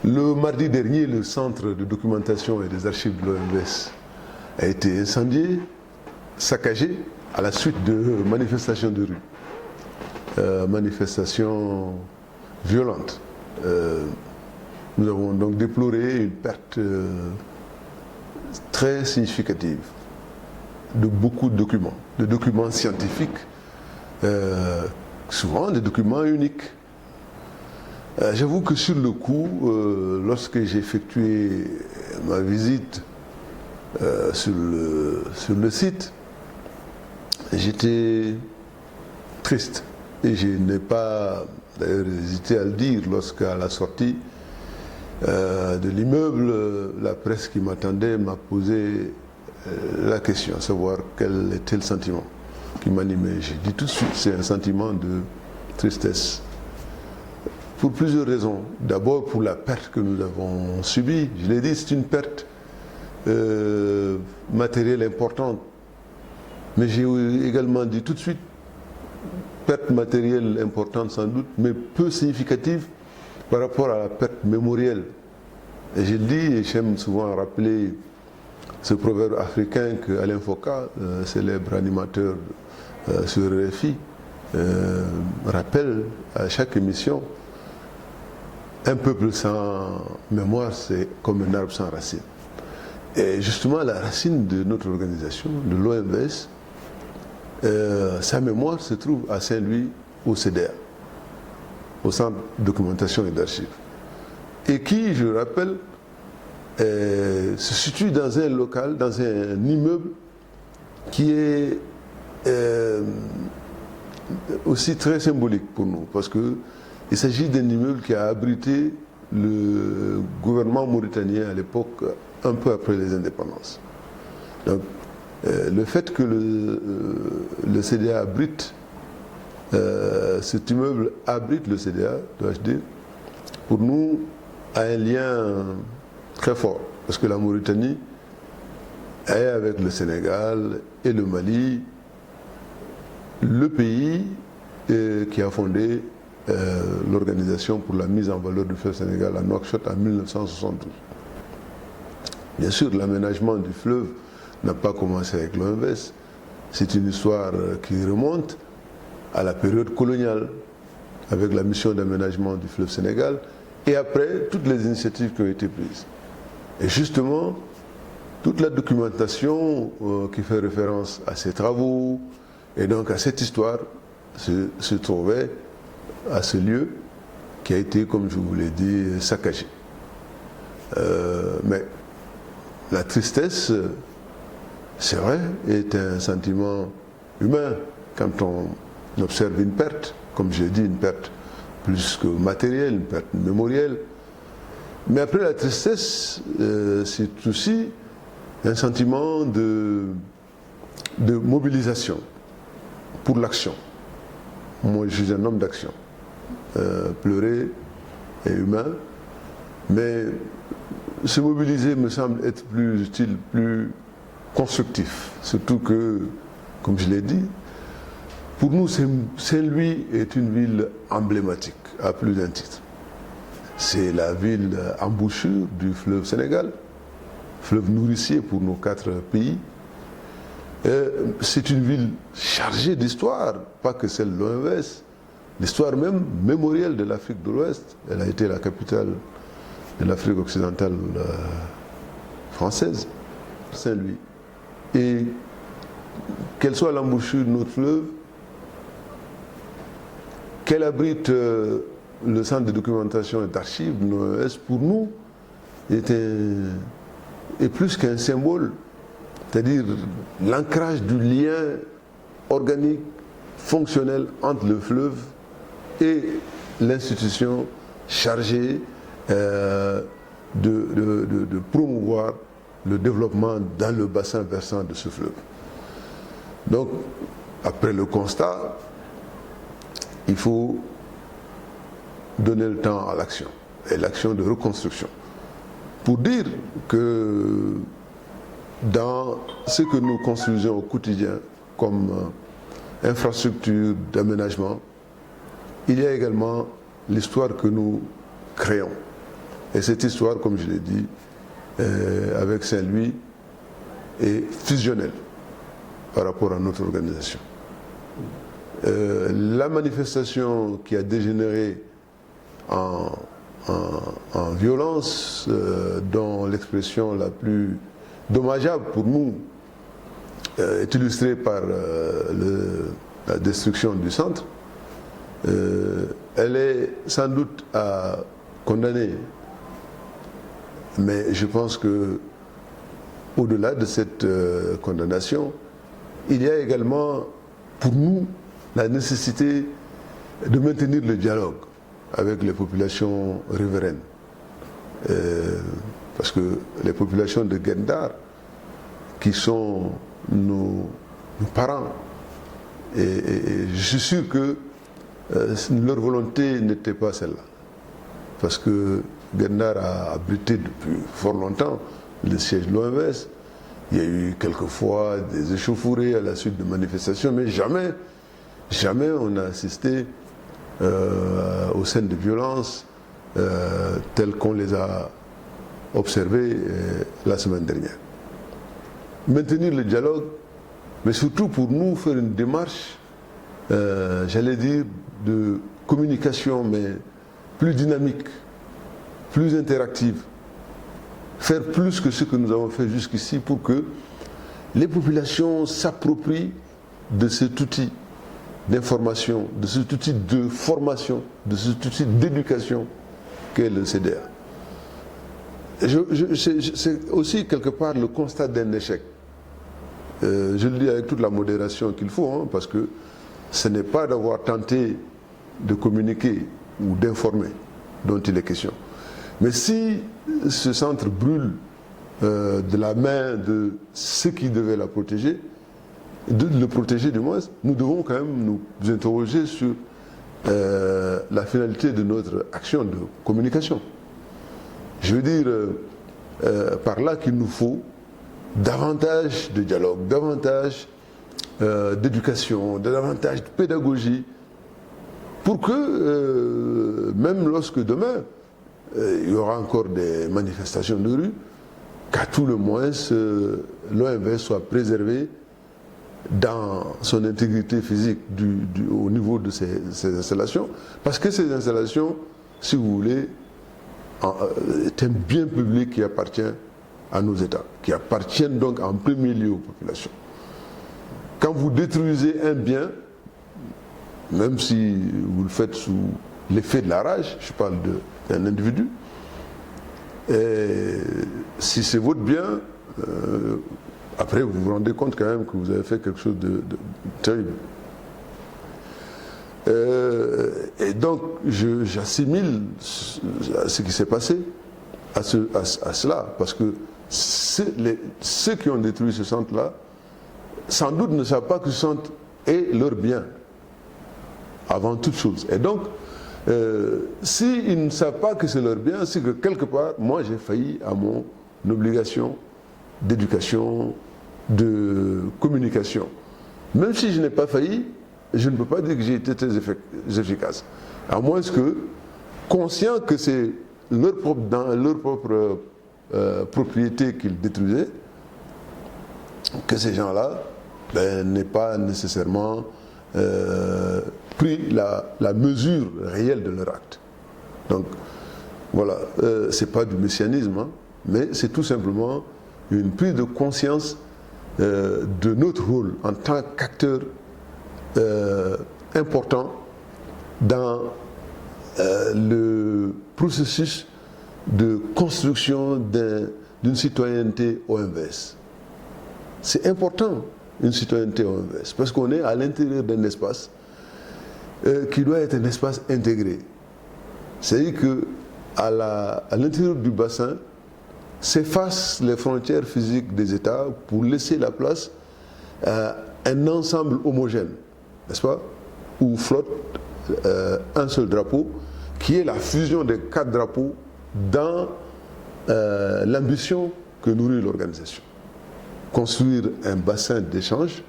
Le mardi dernier, le centre de documentation et des archives de l'OMS a été incendié, saccagé à la suite de manifestations de rue, manifestations violentes. Nous avons donc déploré une perte très significative de beaucoup de documents scientifiques, souvent des documents uniques. J'avoue que sur le coup, lorsque j'ai effectué ma visite sur le site, j'étais triste. Et je n'ai pas d'ailleurs hésité à le dire lorsqu'à la sortie de l'immeuble, la presse qui m'attendait m'a posé la question, à savoir quel était le sentiment qui m'animait. J'ai dit tout de suite, c'est un sentiment de tristesse. Pour plusieurs raisons. D'abord pour la perte que nous avons subie. Je l'ai dit, c'est une perte matérielle importante. Mais j'ai également dit tout de suite, perte matérielle importante sans doute, mais peu significative par rapport à la perte mémorielle. Et je le dis, et j'aime souvent rappeler ce proverbe africain que Alain Foka, célèbre animateur sur RFI, rappelle à chaque émission. Un peuple sans mémoire, c'est comme un arbre sans racine. Et justement, la racine de notre organisation, de l'OMS, sa mémoire se trouve à Saint-Louis, au CDA, au Centre de documentation et d'archives. Et qui, je le rappelle, se situe dans un local, dans un immeuble qui est aussi très symbolique pour nous, parce que il s'agit d'un immeuble qui a abrité le gouvernement mauritanien à l'époque, un peu après les indépendances. Donc, le fait que le CDA abrite, cet immeuble abrite le CDA, dois-je dire, pour nous, a un lien très fort. Parce que la Mauritanie est, avec le Sénégal et le Mali, le pays qui a fondé l'organisation pour la mise en valeur du fleuve Sénégal à Nouakchott en 1972. Bien sûr, l'aménagement du fleuve n'a pas commencé avec l'OMS. C'est une histoire qui remonte à la période coloniale, avec la mission d'aménagement du fleuve Sénégal, et après, toutes les initiatives qui ont été prises. Et justement, toute la documentation qui fait référence à ces travaux, et donc à cette histoire, se trouvait à ce lieu qui a été, comme je vous l'ai dit, saccagé. Mais la tristesse, c'est vrai, est un sentiment humain quand on observe une perte, comme j'ai dit, une perte plus que matérielle, une perte mémorielle. Mais après la tristesse, c'est aussi un sentiment de mobilisation pour l'action. Moi, je suis un homme d'action. Pleurer est humain, mais se mobiliser me semble être plus utile, plus constructif. Surtout que, comme je l'ai dit, pour nous, Saint-Louis est une ville emblématique, à plus d'un titre. C'est la ville embouchure du fleuve Sénégal, fleuve nourricier pour nos 4 pays. C'est une ville chargée d'histoire, pas que celle de l'OMS, l'histoire même mémorielle de l'Afrique de l'Ouest. Elle a été la capitale de l'Afrique occidentale française, Saint-Louis. Et qu'elle soit l'embouchure de notre fleuve, qu'elle abrite le centre de documentation et d'archives de l'OMS, pour nous, est plus qu'un symbole, c'est-à-dire l'ancrage du lien organique, fonctionnel entre le fleuve et l'institution chargée de promouvoir le développement dans le bassin versant de ce fleuve. Donc, après le constat, il faut donner le temps à l'action, et l'action de reconstruction. Pour dire que dans ce que nous construisons au quotidien comme infrastructure d'aménagement, il y a également l'histoire que nous créons. Et cette histoire, comme je l'ai dit, avec Saint-Louis, est fusionnelle par rapport à notre organisation. La manifestation qui a dégénéré en violence, dont l'expression la plus dommageable pour nous est illustrée par la destruction du centre, elle est sans doute à condamner. Mais je pense que au-delà de cette condamnation, il y a également pour nous la nécessité de maintenir le dialogue avec les populations riveraines. Parce que les populations de Guet-Ndar, qui sont nos parents, et je suis sûr que leur volonté n'était pas celle-là. Parce que Guet-Ndar a abrité depuis fort longtemps le siège de l'OMS. Il y a eu quelquefois des échauffourées à la suite de manifestations, mais jamais on a assisté aux scènes de violence telles qu'on les a observées la semaine dernière. Maintenir le dialogue, mais surtout pour nous faire une démarche, j'allais dire, de communication, mais plus dynamique, plus interactive. Faire plus que ce que nous avons fait jusqu'ici pour que les populations s'approprient de cet outil d'information, de cet outil de formation, de cet outil d'éducation qu'est le CDA. C'est aussi quelque part le constat d'un échec. Je le dis avec toute la modération qu'il faut, hein, parce que ce n'est pas d'avoir tenté de communiquer ou d'informer dont il est question. Mais si ce centre brûle de la main de ceux qui devaient la protéger, de le protéger du moins, nous devons quand même nous interroger sur la finalité de notre action de communication. Je veux dire par là qu'il nous faut davantage de dialogue, davantage d'éducation, davantage de pédagogie, pour que même lorsque demain il y aura encore des manifestations de rue, qu'à tout le moins l'OMVS soit préservé dans son intégrité physique au niveau de ces installations, parce que ces installations, si vous voulez, est un bien public qui appartient à nos États, qui appartiennent donc en premier lieu aux populations. Quand vous détruisez un bien, même si vous le faites sous l'effet de la rage, je parle d'un individu, et si c'est votre bien, après vous vous rendez compte quand même que vous avez fait quelque chose de terrible. Et donc j'assimile ce qui s'est passé à cela, parce que ceux qui ont détruit ce centre-là, sans doute ne savent pas que ce centre est leur bien, avant toute chose. Et donc, s'ils ne savent pas que c'est leur bien, c'est que quelque part, moi j'ai failli à mon obligation d'éducation, de communication. Même si je n'ai pas failli, je ne peux pas dire que j'ai été très efficace. À moins que, conscient que c'est dans leur propre propriété qu'ils détruisaient, que ces gens-là n'aient pas nécessairement pris la mesure réelle de leur acte. Donc, voilà, c'est pas du messianisme, hein, mais c'est tout simplement une prise de conscience de notre rôle en tant qu'acteur important dans le processus de construction d'une citoyenneté OMVS. C'est important, une citoyenneté OMVS, parce qu'on est à l'intérieur d'un espace qui doit être un espace intégré. C'est-à-dire qu'à l'intérieur du bassin s'effacent les frontières physiques des États pour laisser la place à un ensemble homogène, n'est-ce pas, où flotte un seul drapeau, qui est la fusion des 4 drapeaux dans l'ambition que nourrit l'organisation. Construire un bassin d'échange,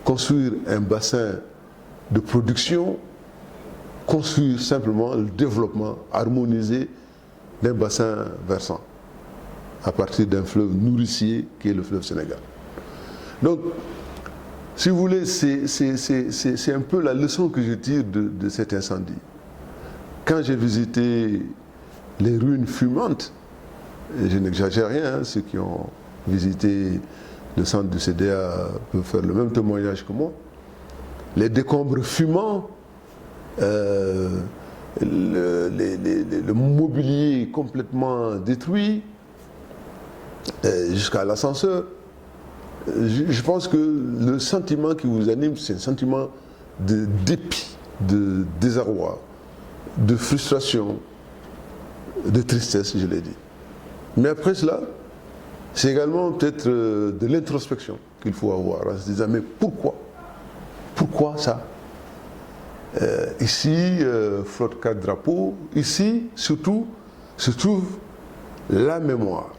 construire un bassin de production construire simplement le développement harmonisé d'un bassin versant à partir d'un fleuve nourricier qui est le fleuve Sénégal. Donc, si vous voulez, c'est un peu la leçon que je tire de cet incendie. Quand j'ai visité les ruines fumantes, et je n'exagère rien, ceux qui ont visité le centre du CDA peuvent faire le même témoignage que moi, les décombres fumants, le mobilier complètement détruit, jusqu'à l'ascenseur. Je pense que le sentiment qui vous anime, c'est un sentiment de dépit, de désarroi, de frustration, de tristesse, je l'ai dit. Mais après cela, c'est également peut-être de l'introspection qu'il faut avoir, en se disant, mais pourquoi? Pourquoi ça? Ici, flotte 4 drapeaux, ici, surtout, se trouve la mémoire.